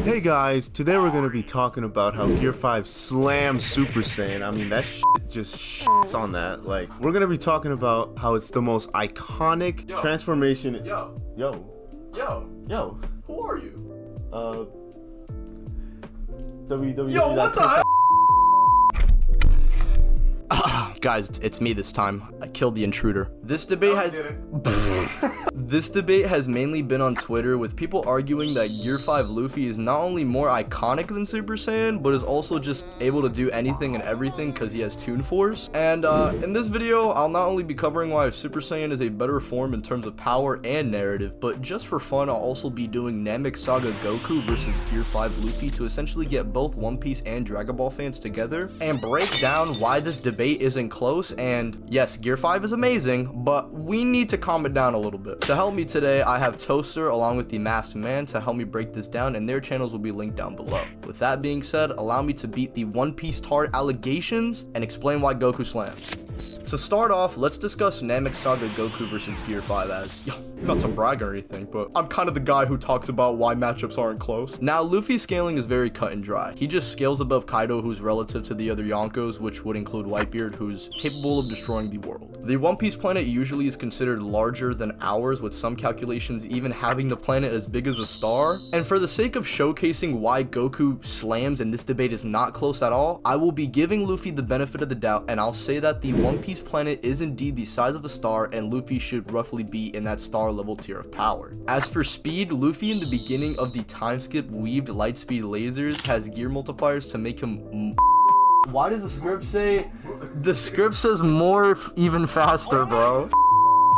Hey guys, today we're gonna be talking about how Gear 5 slams Super Saiyan. I mean, that shit just shits on that. Like, we're gonna be talking about how it's the most iconic transformation. Yo. Who are you? WWE. Yo, what the heck? Guys, it's me this time. I killed the intruder. This debate has mainly been on Twitter, with people arguing that Gear 5 Luffy is not only more iconic than Super Saiyan, but is also just able to do anything and everything because he has Toon Force. And in this video, I'll not only be covering why Super Saiyan is a better form in terms of power and narrative, but just for fun, I'll also be doing Namek Saga Goku versus Gear 5 Luffy to essentially get both One Piece and Dragon Ball fans together and break down why this debate isn't close. And yes, Gear 5 is amazing, but we need to calm it down a little bit. To help me today, I have Toaster along with the Masked Man to help me break this down, and their channels will be linked down below. With that being said, allow me to beat the One Piece tard allegations and explain why Goku slams. To start off, let's discuss Namek Saga Goku versus Gear 5 as, not to brag or anything, but I'm kind of the guy who talks about why matchups aren't close. Now, Luffy's scaling is very cut and dry. He just scales above Kaido, who's relative to the other Yonkos, which would include Whitebeard, who's capable of destroying the world. The One Piece planet usually is considered larger than ours, with some calculations even having the planet as big as a star. And for the sake of showcasing why Goku slams and this debate is not close at all, I will be giving Luffy the benefit of the doubt, and I'll say that the One Piece planet is indeed the size of a star, and Luffy should roughly be in that star level tier of power. As for speed, Luffy in the beginning of the time skip weaved light speed lasers has gear multipliers to make him Why does the script say? The script says more even faster, bro.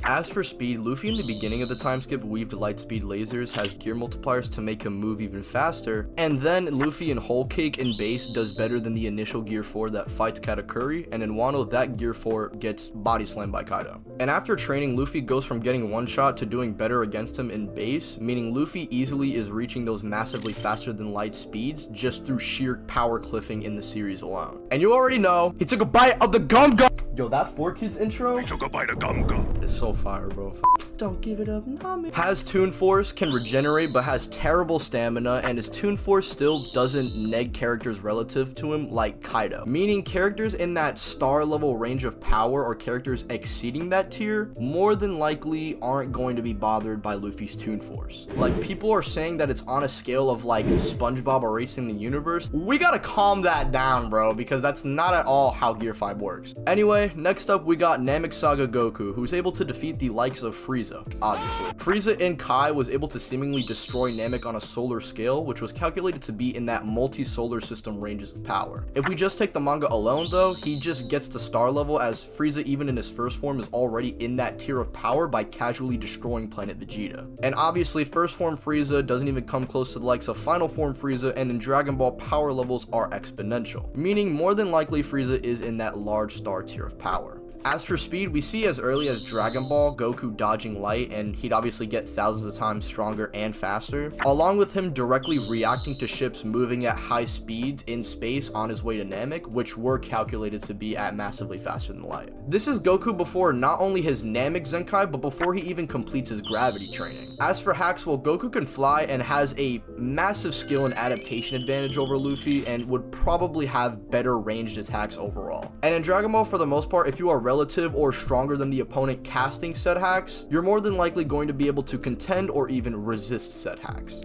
As for speed, Luffy in the beginning of the time skip weaved light speed lasers has gear multipliers to make him move even faster, and then Luffy in Whole Cake in base does better than the initial Gear 4 that fights Katakuri, and in Wano that Gear 4 gets body slammed by Kaido. And after training, Luffy goes from getting one shot to doing better against him in base, meaning Luffy easily is reaching those massively faster than light speeds just through sheer power cliffing in the series alone. And you already know, he took a bite of the gum gum. Yo, that 4Kids intro? He took a bite of gum gum. It's so fire, bro. Don't give it up, Nami. Has Toon Force, can regenerate, but has terrible stamina, and his Toon Force still doesn't neg characters relative to him like Kaido. Meaning characters in that star level range of power or characters exceeding that tier more than likely aren't going to be bothered by Luffy's Toon Force. Like, people are saying that it's on a scale of like SpongeBob erasing the universe. We gotta calm that down, bro, because that's not at all how Gear 5 works. Anyway, next up we got Namek Saga Goku, who's able to defeat the likes of Frieza, obviously. Frieza in Kai was able to seemingly destroy Namek on a solar scale, which was calculated to be in that multi-solar system ranges of power. If we just take the manga alone though, he just gets to star level, as Frieza even in his first form is already in that tier of power by casually destroying Planet Vegeta. And obviously first form Frieza doesn't even come close to the likes of final form Frieza, and in Dragon Ball power levels are exponential, meaning more than likely Frieza is in that large star tier of power. As for speed, we see as early as Dragon Ball Goku dodging light, and he'd obviously get thousands of times stronger and faster, along with him directly reacting to ships moving at high speeds in space on his way to Namek, which were calculated to be at massively faster than light. This is Goku before not only his Namek Zenkai, but before he even completes his gravity training. As for hacks, well, Goku can fly and has a massive skill and adaptation advantage over Luffy, and would probably have better ranged attacks overall. And in Dragon Ball, for the most part, if you are relative or stronger than the opponent casting said hacks, you're more than likely going to be able to contend or even resist said hacks.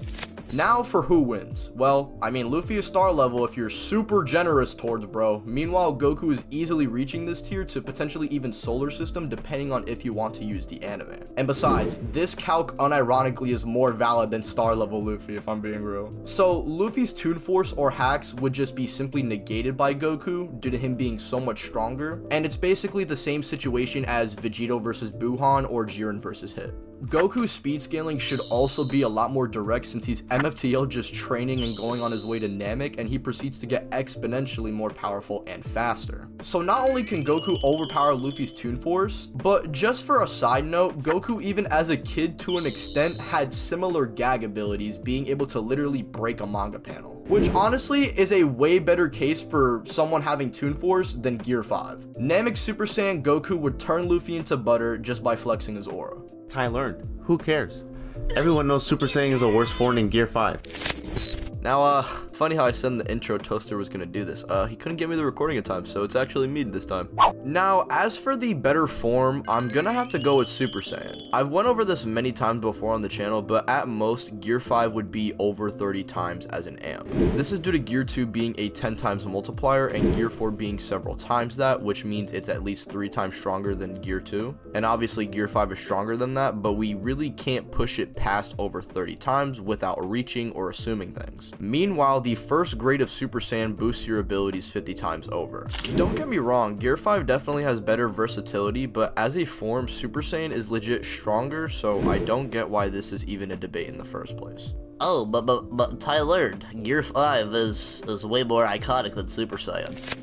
Now for who wins. Well, I mean, Luffy is star level if you're super generous towards bro. Meanwhile, Goku is easily reaching this tier to potentially even solar system, depending on if you want to use the anime. And besides, this calc unironically is more valid than star level Luffy, if I'm being real. So Luffy's Toon Force or hacks would just be simply negated by Goku due to him being so much stronger. And it's basically the same situation as Vegito versus Buhan or Jiren versus Hit. Goku's speed scaling should also be a lot more direct, since he's MFTL just training and going on his way to Namek, and he proceeds to get exponentially more powerful and faster. So not only can Goku overpower Luffy's Toon Force, but just for a side note, Goku even as a kid to an extent had similar gag abilities, being able to literally break a manga panel, which honestly is a way better case for someone having Toon Force than Gear 5. Namek Super Saiyan Goku would turn Luffy into butter just by flexing his aura. I learned. Who cares? Everyone knows Super Saiyan is a worse form than Gear 5. Now, funny how I said in the intro Toaster was gonna do this. He couldn't get me the recording in time, so it's actually me this time. Now, as for the better form, I'm gonna have to go with Super Saiyan. I've went over this many times before on the channel, but at most, Gear 5 would be over 30 times as an amp. This is due to Gear 2 being a 10 times multiplier, and Gear 4 being several times that, which means it's at least 3 times stronger than Gear 2. And obviously, Gear 5 is stronger than that, but we really can't push it past over 30 times without reaching or assuming things. Meanwhile, the first grade of Super Saiyan boosts your abilities 50 times over. Don't get me wrong, Gear 5 definitely has better versatility, but as a form, Super Saiyan is legit stronger, so I don't get why this is even a debate in the first place. Oh, but Tyler, Gear 5 is way more iconic than Super Saiyan.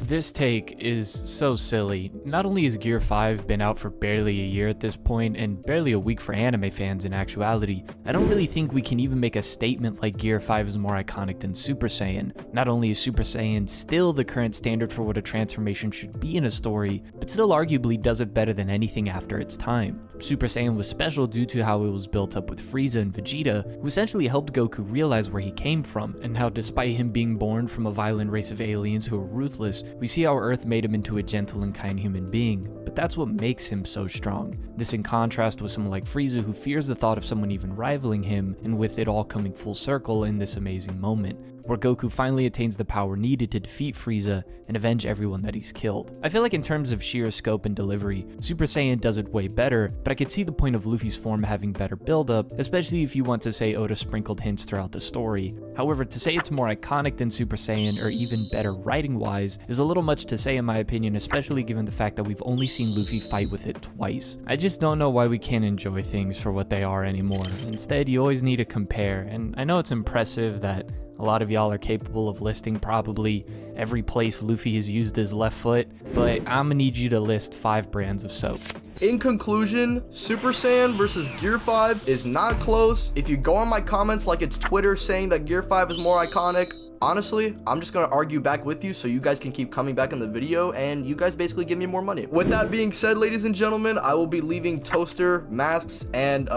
This take is so silly. Not only has Gear 5 been out for barely a year at this point, and barely a week for anime fans in actuality, I don't really think we can even make a statement like Gear 5 is more iconic than Super Saiyan. Not only is Super Saiyan still the current standard for what a transformation should be in a story, but still arguably does it better than anything after its time. Super Saiyan was special due to how it was built up with Frieza and Vegeta, who essentially helped Goku realize where he came from, and how despite him being born from a violent race of aliens who are ruthless, we see how Earth made him into a gentle and kind human being. But that's what makes him so strong. This in contrast with someone like Frieza, who fears the thought of someone even rivaling him, and with it all coming full circle in this amazing moment, where Goku finally attains the power needed to defeat Frieza and avenge everyone that he's killed. I feel like in terms of sheer scope and delivery, Super Saiyan does it way better, but I could see the point of Luffy's form having better build-up, especially if you want to say Oda sprinkled hints throughout the story. However, to say it's more iconic than Super Saiyan, or even better writing-wise, is a little much to say in my opinion, especially given the fact that we've only seen Luffy fight with it twice. I just don't know why we can't enjoy things for what they are anymore. Instead, you always need to compare, and I know it's impressive that a lot of y'all are capable of listing probably every place Luffy has used his left foot, but I'm gonna need you to list 5 brands of soap. In conclusion, Super Saiyan versus Gear 5 is not close. If you go on my comments like it's Twitter saying that Gear 5 is more iconic, honestly, I'm just gonna argue back with you so you guys can keep coming back in the video and you guys basically give me more money. With that being said, ladies and gentlemen, I will be leaving Toaster, Masks, and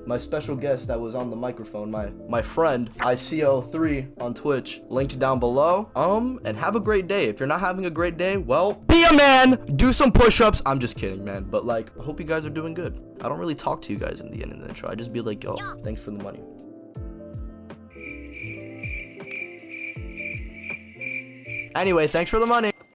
my special guest that was on the microphone, my friend, ICO3 on Twitch, linked down below. And have a great day. If you're not having a great day, well, be a man, do some push-ups. I'm just kidding, man. But like, I hope you guys are doing good. I don't really talk to you guys in the end of the intro. I just be like, yo, thanks for the money. Anyway, thanks for the money.